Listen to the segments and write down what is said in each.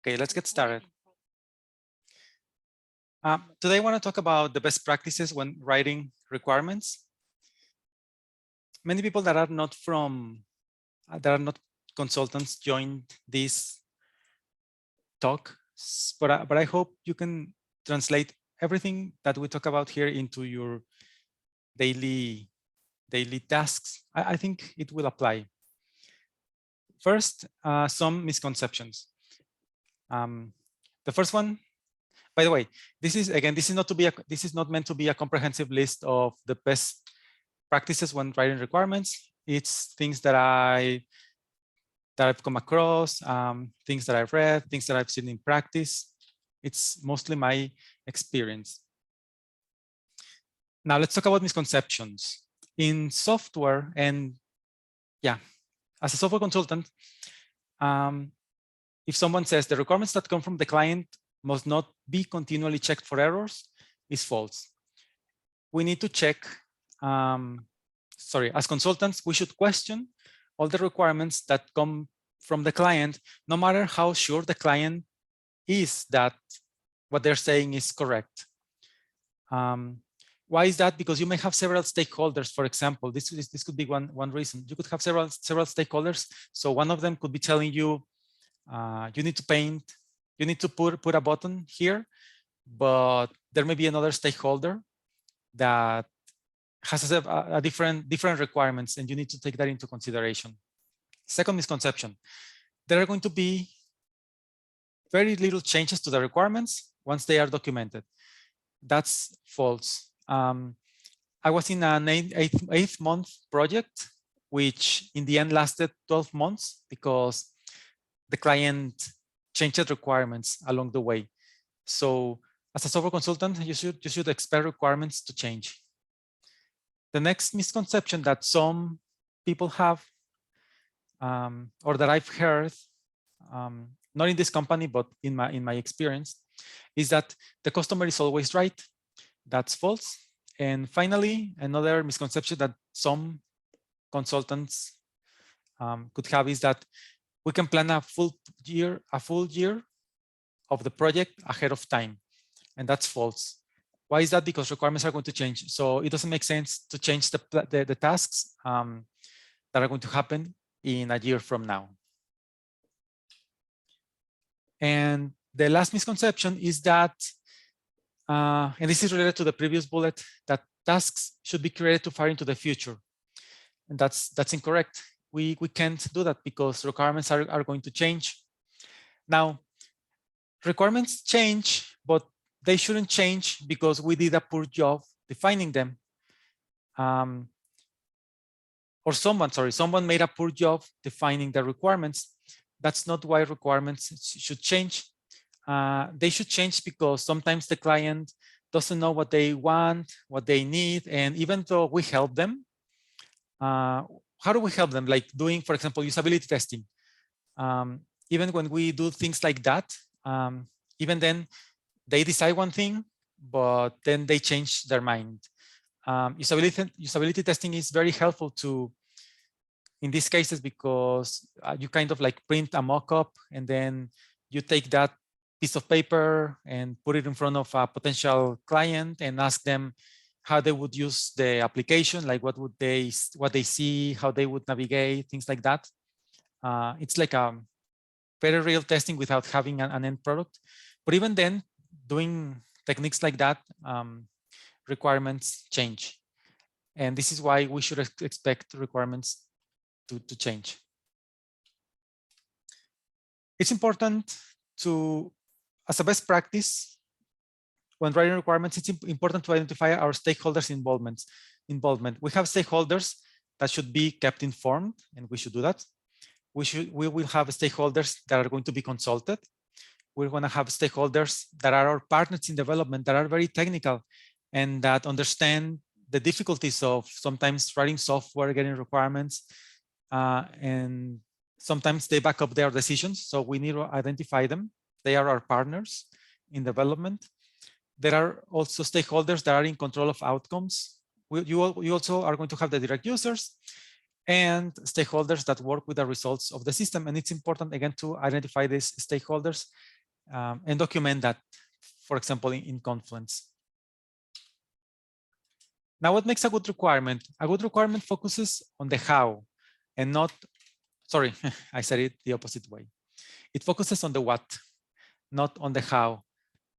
Okay, let's get started. Today I want to talk about the best practices when writing requirements. Many people that are not consultants joined this talk, but I hope you can translate everything that we talk about here into your daily tasks. I think it will apply. First, some misconceptions. The first one, by the way, this is not meant to be a comprehensive list of the best practices when writing requirements. It's things that I've come across, things that I've read, things that I've seen in practice. It's mostly my experience. Now let's talk about misconceptions in software. And yeah, as a software consultant, if someone says the requirements that come from the client must not be continually checked for errors, is false. We need to check, as consultants, we should question all the requirements that come from the client, no matter how sure the client is that what they're saying is correct. Why is that? Because you may have several stakeholders. For example, this could be one reason. You could have several stakeholders. So one of them could be telling you, you need to paint, you need to put a button here, but there may be another stakeholder that has a different requirements, and you need to take that into consideration. Second misconception: there are going to be very little changes to the requirements once they are documented. That's false. I was in an eighth month project, which in the end lasted 12 months because the client changed requirements along the way. So as a software consultant, you should expect requirements to change. The next misconception that some people have, or that I've heard, not in this company, but in my experience, is that the customer is always right. That's false. And finally, another misconception that some consultants could have is that we can plan a full year of the project ahead of time. And that's false. Why is that? Because requirements are going to change. So it doesn't make sense to change the tasks that are going to happen in a year from now. And the last misconception is that, and this is related to the previous bullet, that tasks should be created too far into the future. And that's incorrect. We can't do that because requirements are going to change. Now, requirements change, but they shouldn't change because we did a poor job defining them. Or someone made a poor job defining the requirements. That's not why requirements should change. They should change because sometimes the client doesn't know what they want, what they need. And even though we help them, how do we help them? Like doing, for example, usability testing. Even when we do things like that, even then they decide one thing, but then they change their mind. Usability testing is very helpful in these cases because you kind of like print a mock-up and then you take that piece of paper and put it in front of a potential client and ask them how they would use the application, like what they see, how they would navigate, things like that. It's like a very real testing without having an end product. But even then, doing techniques like that, requirements change. And this is why we should expect requirements to change. It's important to, as a best practice, when writing requirements, it's important to identify our stakeholders' involvement. We have stakeholders that should be kept informed, and we should do that. We will have stakeholders that are going to be consulted. We're going to have stakeholders that are our partners in development, that are very technical and that understand the difficulties of sometimes writing software, getting requirements, and sometimes they back up their decisions. So we need to identify them. They are our partners in development. There are also stakeholders that are in control of outcomes. You also are going to have the direct users. and stakeholders that work with the results of the system. And it's important, again, to identify these stakeholders and document that, for example, in Confluence. Now, what makes a good requirement? A good requirement focuses on the how and not, sorry, I said it the opposite way. It focuses on the what, not on the how.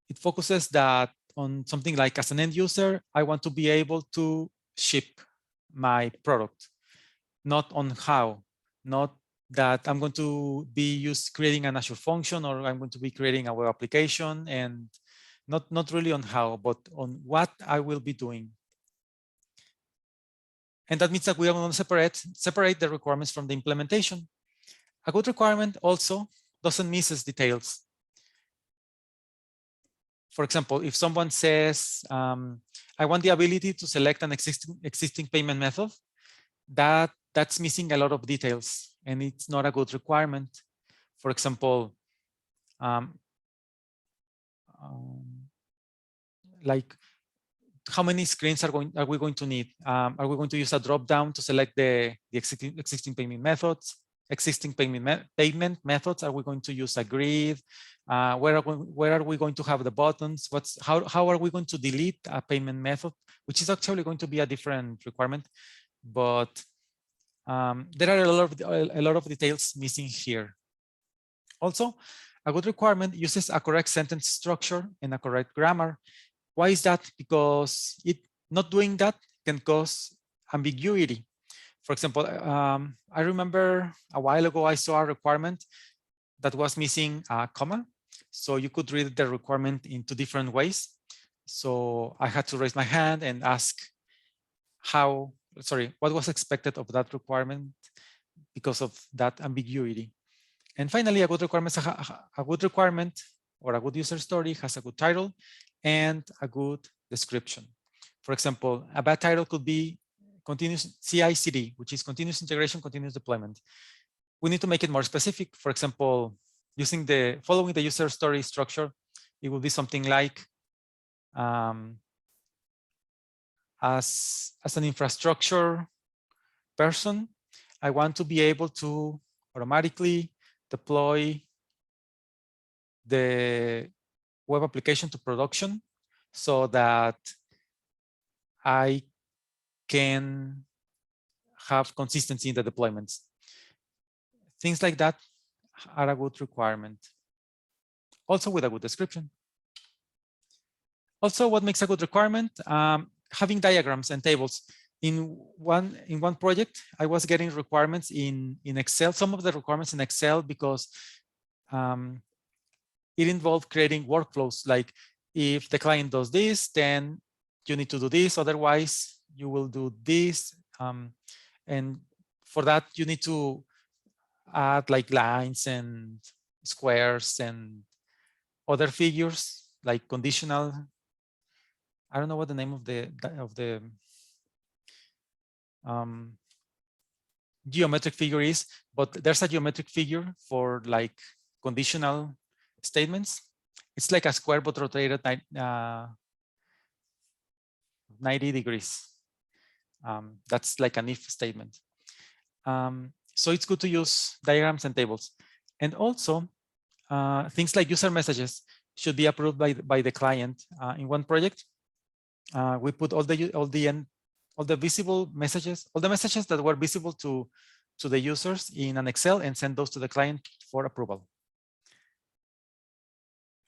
It focuses that on something like, as an end user, I want to be able to ship my product, not on how, not that I'm going to be creating an Azure function, or I'm going to be creating a web application, and not really on how, but on what I will be doing. And that means that we want to separate the requirements from the implementation. A good requirement also doesn't miss details. For example, if someone says, I want the ability to select an existing payment method, that's missing a lot of details, and it's not a good requirement. For example, like, how many screens are we going to need? Are we going to use a drop down to select the existing payment methods? Payment methods? Are we going to use a grid? Where are we going to have the buttons? How are we going to delete a payment method? Which is actually going to be a different requirement, but there are a lot of details missing here. Also, a good requirement uses a correct sentence structure and a correct grammar. Why is that? Because not doing that can cause ambiguity. For example, I remember a while ago I saw a requirement that was missing a comma. So you could read the requirement in 2 different ways. So I had to raise my hand and ask what was expected of that requirement because of that ambiguity. And finally, a good requirement or a good user story has a good title and a good description. For example, a bad title could be continuous CI/CD, which is continuous integration, continuous deployment. We need to make it more specific. For example, following the user story structure, it will be something like, as an infrastructure person, I want to be able to automatically deploy the web application to production so that I can have consistency in the deployments. Things like that are a good requirement. Also with a good description. Also, what makes a good requirement? Having diagrams and tables. In one project, I was getting requirements in Excel, some of the requirements in Excel, because it involved creating workflows. Like, if the client does this, then you need to do this. Otherwise, you will do this. And for that, you need to add like lines and squares and other figures, like conditional. I don't know what the name of the geometric figure is, but there's a geometric figure for like conditional statements. It's like a square but rotated 90 degrees. That's like an if statement. So it's good to use diagrams and tables. And also, things like user messages should be approved by the client. In one project, we put all the visible messages, all the messages that were visible to the users in an Excel, and send those to the client for approval.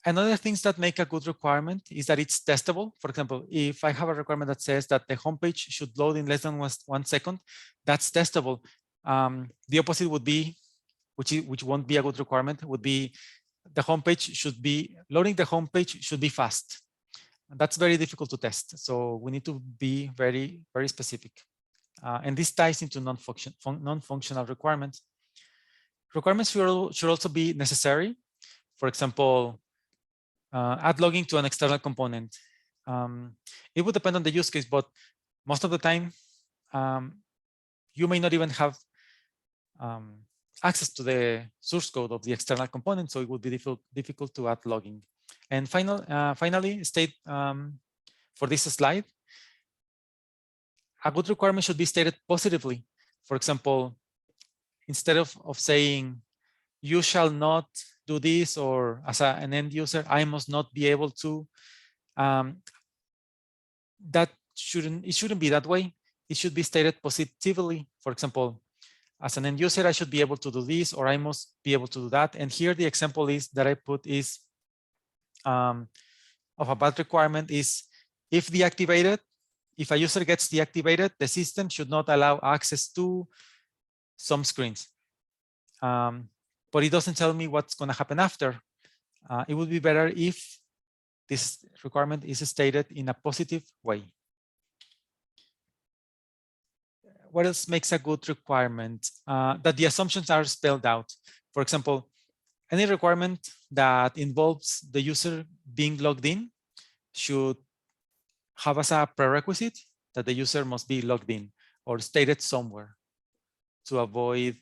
Another things that make a good requirement is that it's testable. For example, if I have a requirement that says that the homepage should load in less than 1 second, that's testable. The opposite would be, which won't be a good requirement, would be loading the homepage should be fast. That's very difficult to test. So we need to be very, very specific. And this ties into non-functional requirements. Requirements should also be necessary. For example, add logging to an external component. It would depend on the use case, but most of the time, you may not even have access to the source code of the external component, so it would be difficult to add logging. And finally, state for this slide, a good requirement should be stated positively. For example, instead of saying, you shall not do this, or as an end user, I must not be able to, that shouldn't be that way. It should be stated positively. For example, as an end user, I should be able to do this, or I must be able to do that. And here the example is that I put is of a bad requirement is if deactivated, if a user gets deactivated, the system should not allow access to some screens. But it doesn't tell me what's going to happen after. It would be better if this requirement is stated in a positive way. What else makes a good requirement? That the assumptions are spelled out. For example, any requirement that involves the user being logged in should have as a prerequisite that the user must be logged in or stated somewhere to avoid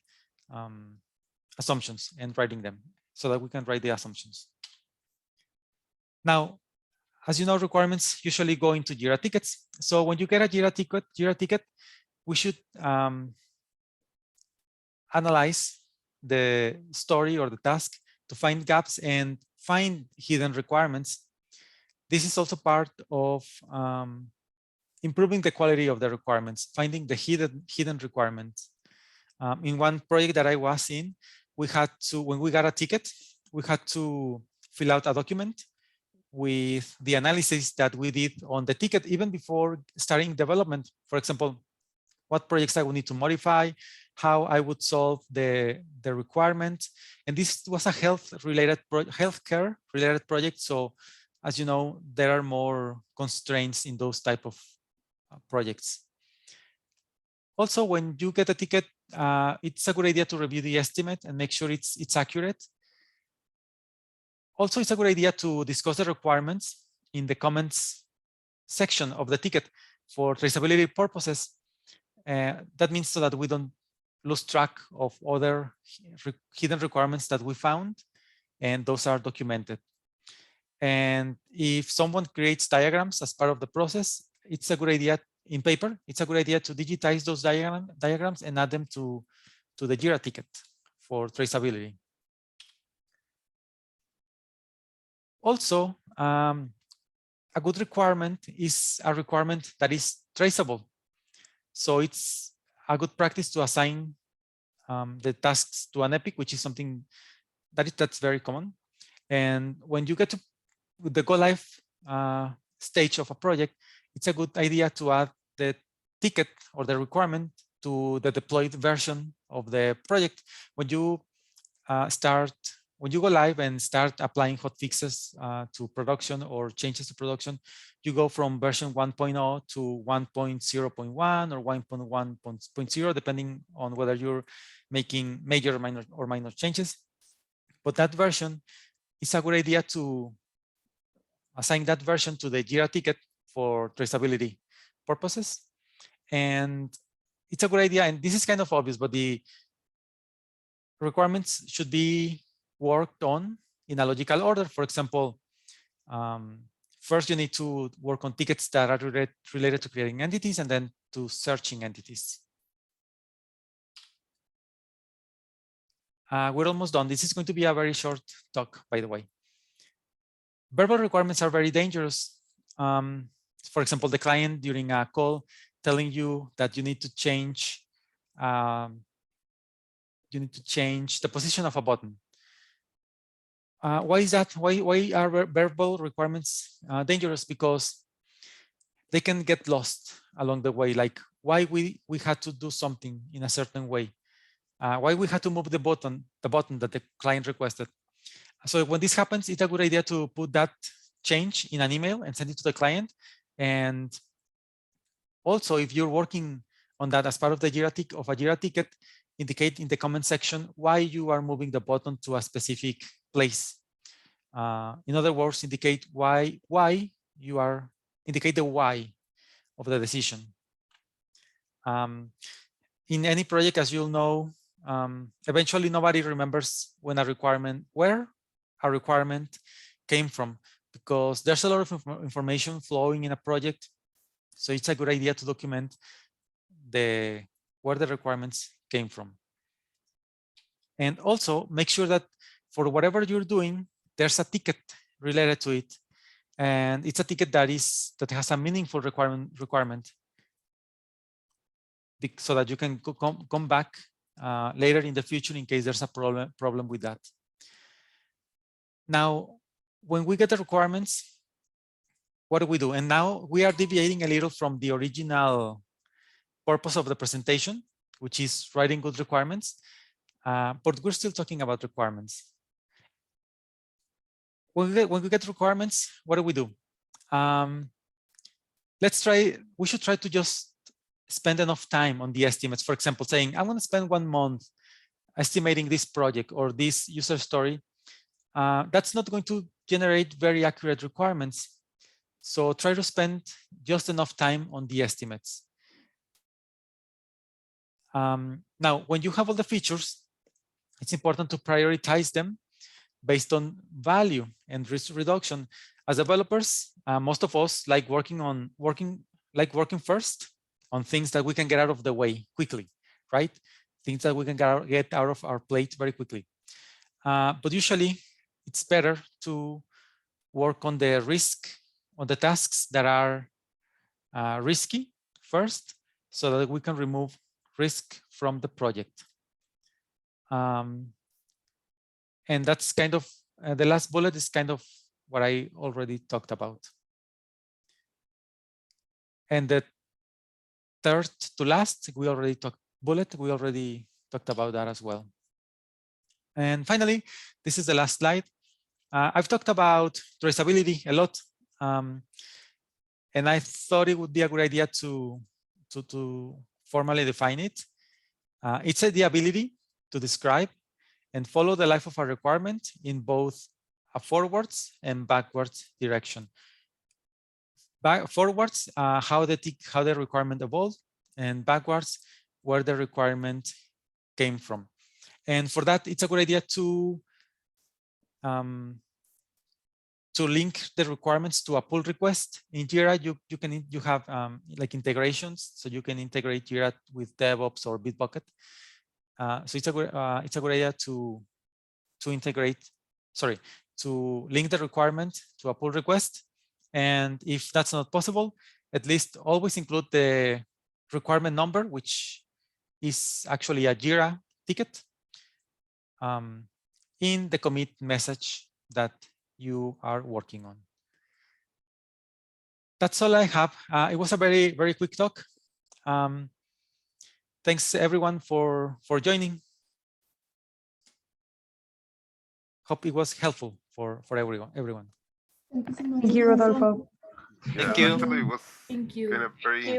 assumptions and writing them so that we can write the assumptions. Now, as you know, requirements usually go into Jira tickets. So when you get a Jira ticket, we should analyze the story or the task to find gaps and find hidden requirements. This is also part of improving the quality of the requirements, finding the hidden requirements. In one project that I was in, we had to, when we got a ticket, we had to fill out a document with the analysis that we did on the ticket, even before starting development. For example, what projects I would need to modify, how I would solve the requirement. And this was a healthcare related project. So as you know, there are more constraints in those type of projects. Also, when you get a ticket, it's a good idea to review the estimate and make sure it's accurate. Also, it's a good idea to discuss the requirements in the comments section of the ticket for traceability purposes. That means so that we don't lose track of other hidden requirements that we found, and those are documented. And if someone creates diagrams as part of the process, it's a good idea in paper. It's a good idea to digitize those diagrams and add them to the Jira ticket for traceability. Also, a good requirement is a requirement that is traceable. So it's a good practice to assign the tasks to an epic, which is something that's very common. And when you get to the go live stage of a project, it's a good idea to add the ticket or the requirement to the deployed version of the project. When you when you go live and start applying hot fixes to production or changes to production, you go from version 1.0 to 1.0.1 or 1.1.0, depending on whether you're making major or minor changes. But that version, it's a good idea to assign that version to the Jira ticket for traceability purposes. And it's a good idea, and this is kind of obvious, but the requirements should be worked on in a logical order. For example, first you need to work on tickets that are related to creating entities and then to searching entities. We're almost done. This is going to be a very short talk, by the way. Verbal requirements are very dangerous. For example, the client during a call telling you that you need to change the position of a button. Why is that? Why are verbal requirements dangerous? Because they can get lost along the way. Like why we had to do something in a certain way. Why we had to move the button that the client requested. So when this happens, it's a good idea to put that change in an email and send it to the client. And also, if you're working on that as part of the Jira ticket, indicate in the comment section why you are moving the button to a specific place. In other words, indicate indicate the why of the decision. In any project, as you'll know, eventually nobody remembers where a requirement came from, because there's a lot of information flowing in a project. So it's a good idea to document the where the requirements came from. And also make sure that for whatever you're doing, there's a ticket related to it. And it's a ticket that has a meaningful requirement so that you can come back later in the future in case there's a problem with that. Now, when we get the requirements, what do we do? And now we are deviating a little from the original purpose of the presentation, which is writing good requirements, but we're still talking about requirements. When we get requirements, what do we do? We should try to just spend enough time on the estimates. For example, saying, I'm going to spend 1 month estimating this project or this user story. That's not going to generate very accurate requirements. So try to spend just enough time on the estimates. Now, when you have all the features, it's important to prioritize them based on value and risk reduction. As developers, most of us like working first on things that we can get out of the way quickly, right? Things that we can get out of our plate very quickly. But usually, it's better to work on the tasks that are risky first, so that we can remove risk from the project. And that's kind of, the last bullet is kind of what I already talked about. And the third to last, we already talked about that as well. And finally, this is the last slide. I've talked about traceability a lot. And I thought it would be a good idea to formally define it. It's the ability to describe and follow the life of a requirement in both a forwards and backwards direction. Forwards, how the requirement evolved, and backwards, where the requirement came from. And for that, it's a good idea to link the requirements to a pull request. In Jira, you have like integrations, so you can integrate Jira with DevOps or Bitbucket. So it's a good idea to link the requirement to a pull request. And if that's not possible, at least always include the requirement number, which is actually a Jira ticket, in the commit message that you are working on. That's all I have. It was a very, very quick talk. Thanks everyone for joining. Hope it was helpful for everyone. Thank you so much. Thank you, Rodolfo. Thank you. It was kind of very